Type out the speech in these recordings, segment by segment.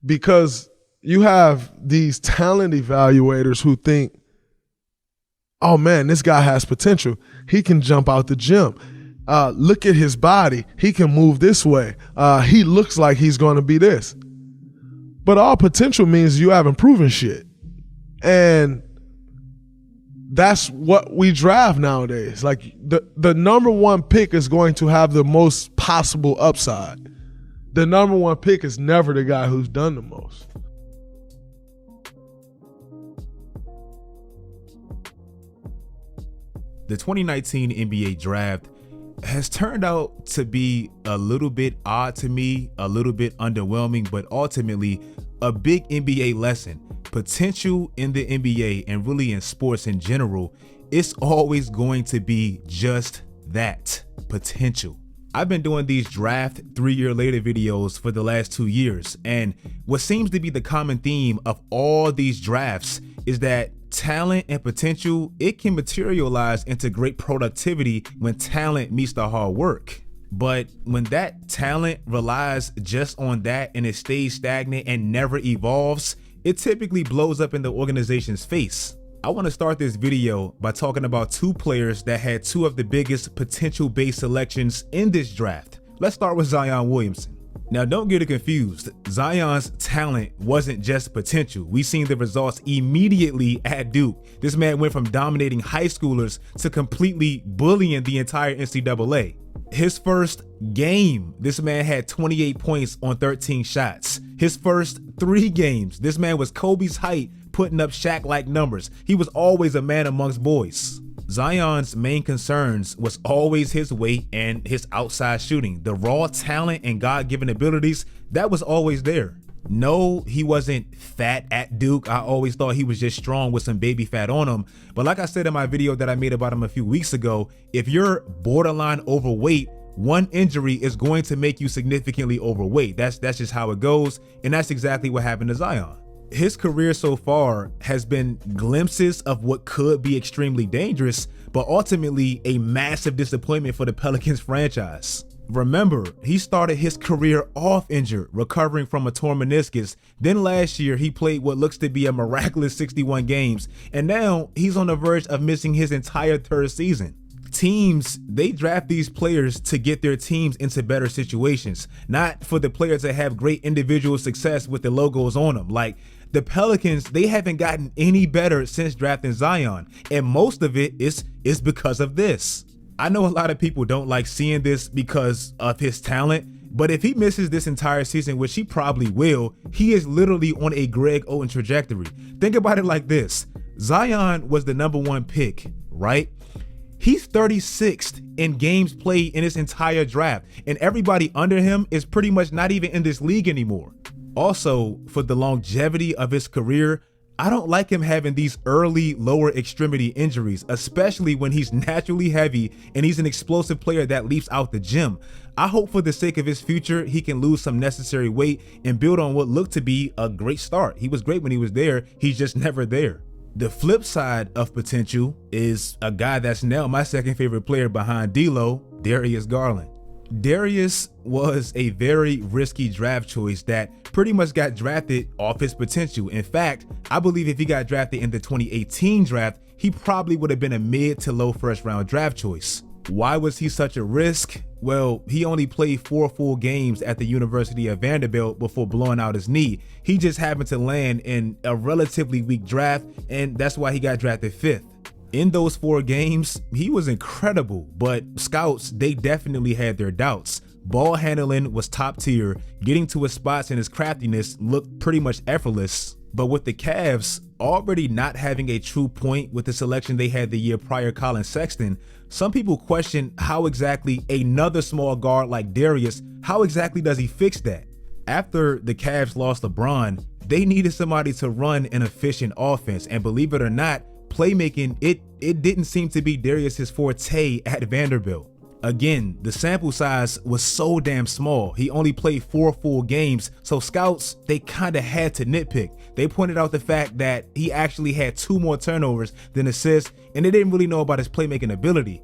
because you have these talent evaluators who think, oh man, this guy has potential. He can jump out the gym. Look at his body. He can move this way. He looks like he's going to be this. But all potential means you haven't proven shit. And that's what we draft nowadays. Like the number one pick is going to have the most possible upside. The number one pick is never the guy who's done the most. The 2019 NBA draft has turned out to be a little bit odd to me, a little bit underwhelming, but ultimately a big NBA lesson. Potential in the NBA and really in sports in general, it's always going to be just that, potential. I've been doing these draft 3 year later videos for the last 2 years, and what seems to be the common theme of all these drafts is that talent and potential, it can materialize into great productivity when talent meets the hard work. But when that talent relies just on that and it stays stagnant and never evolves, it typically blows up in the organization's face. I want to start this video by talking about two players that had two of the biggest potential-based selections in this draft. Let's start with Zion Williamson. Now, don't get it confused. Zion's talent wasn't just potential. We've seen the results immediately at Duke. This man went from dominating high schoolers to completely bullying the entire NCAA. His first game, this man had 28 points on 13 shots. His first 3 games, this man was Kobe's height, putting up Shaq-like numbers. He was always a man amongst boys. Zion's main concerns was always his weight and his outside shooting. The raw talent and God-given abilities, that was always there. No, he wasn't fat at Duke. I always thought he was just strong with some baby fat on him. But like I said in my video that I made about him a few weeks ago, if you're borderline overweight, one injury is going to make you significantly overweight. That's just how it goes. And that's exactly what happened to Zion. His career so far has been glimpses of what could be extremely dangerous, but ultimately a massive disappointment for the Pelicans franchise. Remember, he started his career off injured, recovering from a torn meniscus. Then last year, he played what looks to be a miraculous 61 games, and now he's on the verge of missing his entire third season. Teams, they draft these players to get their teams into better situations, not for the players that have great individual success with the logos on them. Like the Pelicans, they haven't gotten any better since drafting Zion, and most of it is because of this. I know a lot of people don't like seeing this because of his talent, but if he misses this entire season, which he probably will, he is literally on a Greg Oden trajectory. Think about it like this. Zion was the #1 pick, right? He's 36th in games played in his entire draft, and everybody under him is pretty much not even in this league anymore. Also, for the longevity of his career, I don't like him having these early lower extremity injuries, especially when he's naturally heavy and he's an explosive player that leaps out the gym. I hope for the sake of his future, he can lose some necessary weight and build on what looked to be a great start. He was great when he was there, he's just never there. The flip side of potential is a guy that's now my second favorite player behind D'Lo, Darius Garland. Darius was a very risky draft choice that pretty much got drafted off his potential. In fact, I believe if he got drafted in the 2018 draft, he probably would have been a mid to low first round draft choice. Why was he such a risk? Well, he only played 4 full games at the University of Vanderbilt before blowing out his knee. He just happened to land in a relatively weak draft, and that's why he got drafted 5th. In those 4 games, he was incredible, but scouts, they definitely had their doubts. Ball handling was top tier, getting to his spots and his craftiness looked pretty much effortless. But with the Cavs already not having a true point with the selection they had the year prior, Colin Sexton, some people question how exactly another small guard like Darius, how exactly does he fix that? After the Cavs lost LeBron, they needed somebody to run an efficient offense, and believe it or not, playmaking, it didn't seem to be Darius's forte at Vanderbilt. Again, the sample size was so damn small. He only played 4 full games, so scouts, they kind of had to nitpick. They pointed out the fact that he actually had 2 more turnovers than assists, and they didn't really know about his playmaking ability.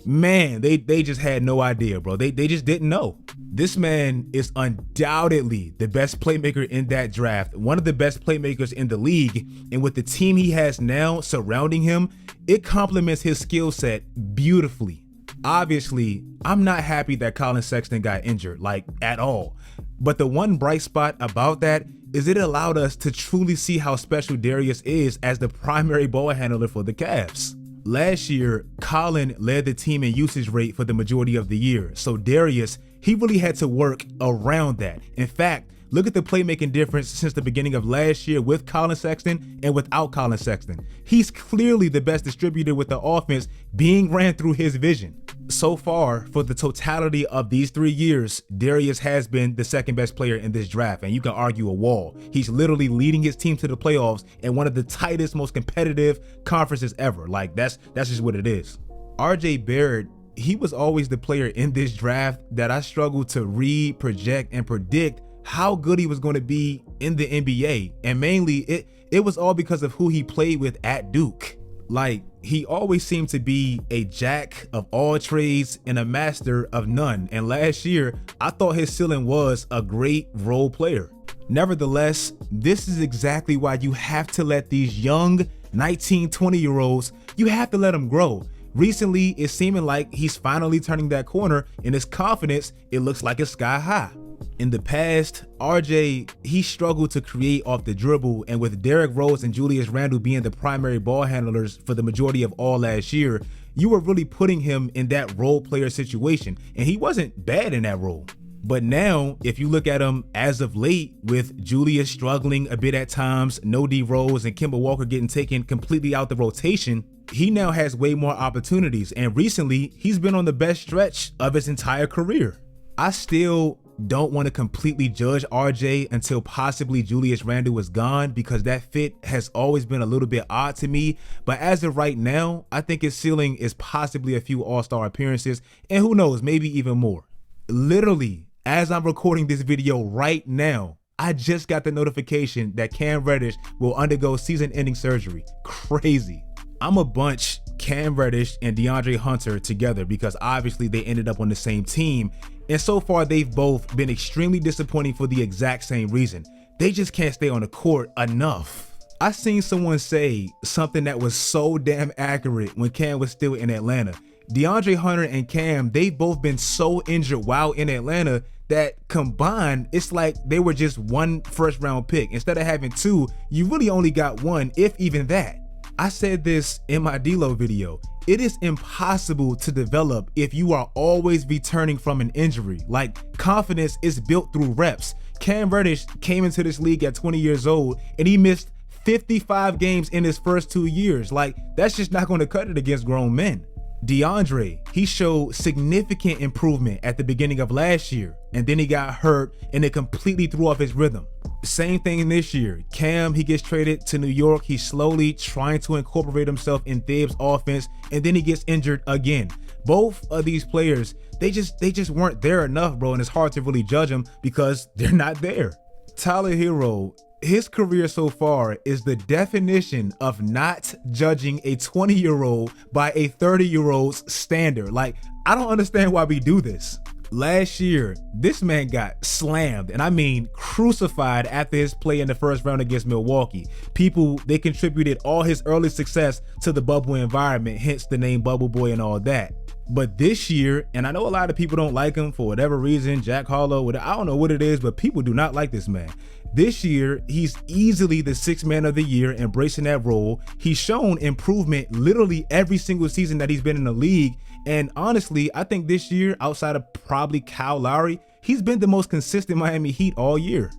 Man, they just had no idea, bro. They just didn't know. This man is undoubtedly the best playmaker in that draft, one of the best playmakers in the league, and with the team he has now surrounding him, it complements his skill set beautifully. Obviously, I'm not happy that Collin Sexton got injured, like at all. But the one bright spot about that is it allowed us to truly see how special Darius is as the primary ball handler for the Cavs. Last year, Collin led the team in usage rate for the majority of the year, so Darius, he really had to work around that. In fact, look at the playmaking difference since the beginning of last year with Collin Sexton and without Collin Sexton. He's clearly the best distributor with the offense being ran through his vision. So far, for the totality of these 3 years, Darius has been the second best player in this draft, and you can argue a wall. He's literally leading his team to the playoffs in one of the tightest, most competitive conferences ever. Like, that's just what it is. RJ Barrett, he was always the player in this draft that I struggled to read, project, and predict how good he was going to be in the NBA. And mainly, it was all because of who he played with at Duke. Like, he always seemed to be a jack of all trades and a master of none. And last year, I thought his ceiling was a great role player. Nevertheless, this is exactly why you have to let these young 19, 20-year-olds, you have to let them grow. Recently, it's seeming like he's finally turning that corner, and his confidence, it looks like it's sky high. In the past, RJ, he struggled to create off the dribble, and with Derrick Rose and Julius Randle being the primary ball handlers for the majority of all last year, you were really putting him in that role player situation, and he wasn't bad in that role. But now, if you look at him as of late, with Julius struggling a bit at times, no D Rose and Kemba Walker getting taken completely out the rotation, he now has way more opportunities, and recently, he's been on the best stretch of his entire career. I still don't want to completely judge RJ until possibly Julius Randle is gone, because that fit has always been a little bit odd to me. But as of right now, I think his ceiling is possibly a few All-Star appearances, and who knows, maybe even more. Literally, as I'm recording this video right now, I just got the notification that Cam Reddish will undergo season-ending surgery. Crazy. I'm a bunch Cam Reddish and DeAndre Hunter together because obviously they ended up on the same team, and so far they've both been extremely disappointing for the exact same reason. They just can't stay on the court enough. I seen someone say something that was so damn accurate when Cam was still in Atlanta. DeAndre Hunter and Cam, they've both been so injured while in Atlanta that combined, it's like they were just one first-round pick. Instead of having two, you really only got one, if even that. I said this in my D-Lo video. It is impossible to develop if you are always returning from an injury. Like, confidence is built through reps. Cam Reddish came into this league at 20 years old and he missed 55 games in his first 2 years. Like, that's just not going to cut it against grown men. DeAndre, he showed significant improvement at the beginning of last year, and then he got hurt and it completely threw off his rhythm. Same thing in this year. Cam, he gets traded to New York. He's slowly trying to incorporate himself in Thibs' offense, and then he gets injured again. Both of these players, they just weren't there enough, bro, and it's hard to really judge them because they're not there. Tyler Herro, his career so far is the definition of not judging a 20-year-old by a 30-year-old's standard. Like, I don't understand why we do this. Last year, this man got slammed, and I mean crucified after his play in the first round against Milwaukee. People, they contributed all his early success to the bubble environment, hence the name Bubble Boy and all that. But this year, and I know a lot of people don't like him for whatever reason, Jack Harlow, I don't know what it is, but people do not like this man. This year, he's easily the sixth man of the year, embracing that role. He's shown improvement literally every single season that he's been in the league. And honestly, I think this year, outside of probably Kyle Lowry, he's been the most consistent Miami Heat all year.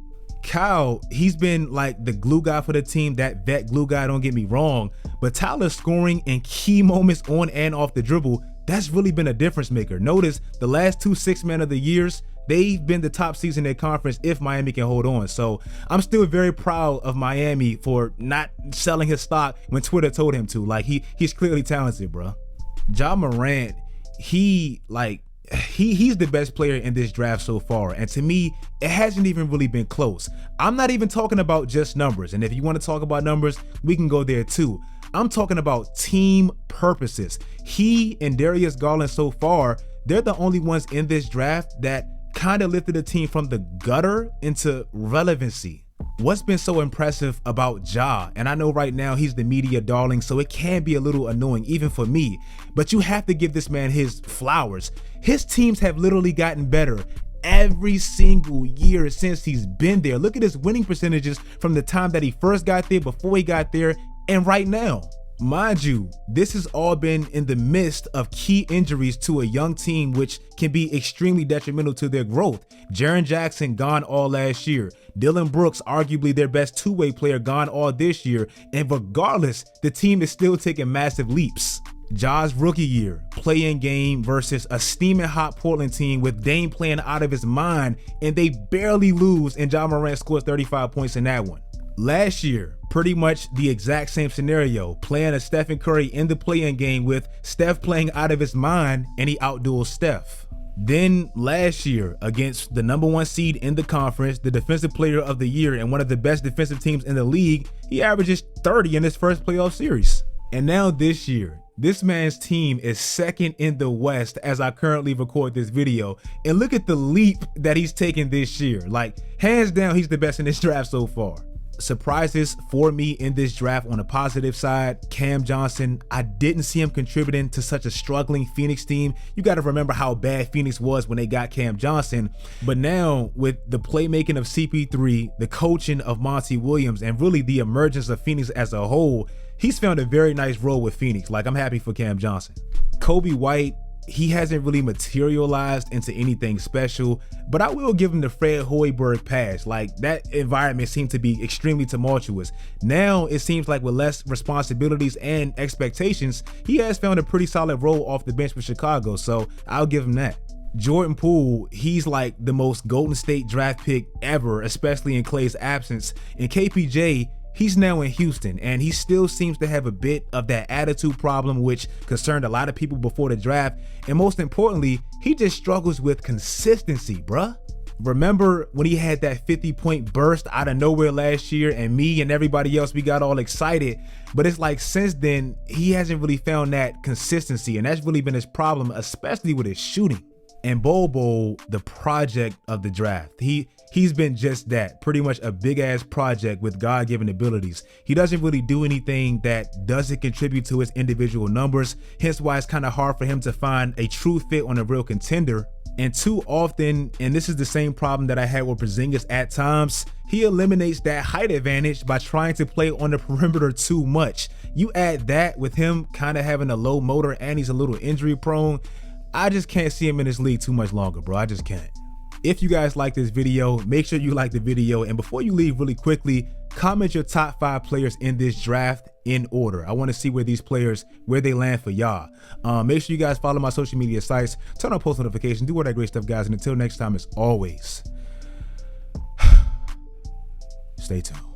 Kyle, he's been like the glue guy for the team, that vet glue guy, don't get me wrong. But Tyler's scoring in key moments on and off the dribble, that's really been a difference maker. Notice the last two sixth man of the years, they've been the top seeds in their conference if Miami can hold on. So I'm still very proud of Miami for not selling his stock when Twitter told him to. Like, he's clearly talented, bro. Ja Morant, he's the best player in this draft so far, and to me, it hasn't even really been close. I'm not even talking about just numbers, and if you want to talk about numbers, we can go there too. I'm talking about team purposes. He and Darius Garland so far, they're the only ones in this draft that kind of lifted the team from the gutter into relevancy. What's been so impressive about Ja, and I know right now he's the media darling, so it can be a little annoying even for me, but you have to give this man his flowers. His teams have literally gotten better every single year since he's been there. Look at his winning percentages from the time that he first got there, before he got there, and right now. Mind you, this has all been in the midst of key injuries to a young team, which can be extremely detrimental to their growth. Jaren Jackson gone all last year. Dillon Brooks, arguably their best two-way player, gone all this year. And regardless, the team is still taking massive leaps. Ja's rookie year, play-in game versus a steaming hot Portland team with Dame playing out of his mind, and they barely lose, and Ja Morant scores 35 points in that one. Last year, pretty much the exact same scenario, playing a Stephen Curry in the play-in game with Steph playing out of his mind, and he outduels Steph. Then last year, against the #1 seed in the conference, the defensive player of the year, and one of the best defensive teams in the league, he averages 30 in his first playoff series. And now this year, this man's team is second in the West as I currently record this video. And look at the leap that he's taken this year. Like, hands down, he's the best in this draft so far. Surprises for me in this draft on the positive side, Cam Johnson. I didn't see him contributing to such a struggling Phoenix team. You got to remember how bad Phoenix was when they got Cam Johnson. But now with the playmaking of CP3, the coaching of Monty Williams, and really the emergence of Phoenix as a whole, he's found a very nice role with Phoenix. Like, I'm happy for Cam Johnson. Kobe White, he hasn't really materialized into anything special, but I will give him the Fred Hoiberg pass. Like, that environment seemed to be extremely tumultuous. Now it seems like with less responsibilities and expectations, he has found a pretty solid role off the bench with Chicago, so I'll give him that. Jordan Poole, he's like the most Golden State draft pick ever, especially in Klay's absence. And KPJ, he's now in Houston, and he still seems to have a bit of that attitude problem, which concerned a lot of people before the draft. And most importantly, he just struggles with consistency, bruh. Remember when he had that 50-point burst out of nowhere last year, and me and everybody else, we got all excited? But it's like since then, he hasn't really found that consistency, and that's really been his problem, especially with his shooting. And Bobo, the project of the draft, he's been just that, pretty much a big ass project with God-given abilities. He doesn't really do anything that doesn't contribute to his individual numbers, hence why it's kind of hard for him to find a true fit on a real contender. And too often, and this is the same problem that I had with Porzingis at times, he eliminates that height advantage by trying to play on the perimeter too much. You add that with him kind of having a low motor and he's a little injury prone, I just can't see him in this league too much longer, bro. I just can't. If you guys like this video, make sure you like the video. And before you leave, really quickly, comment your top 5 players in this draft in order. I want to see where these players, where they land for y'all. Make sure you guys follow my social media sites, turn on post notifications, do all that great stuff, guys. And until next time, as always, stay tuned.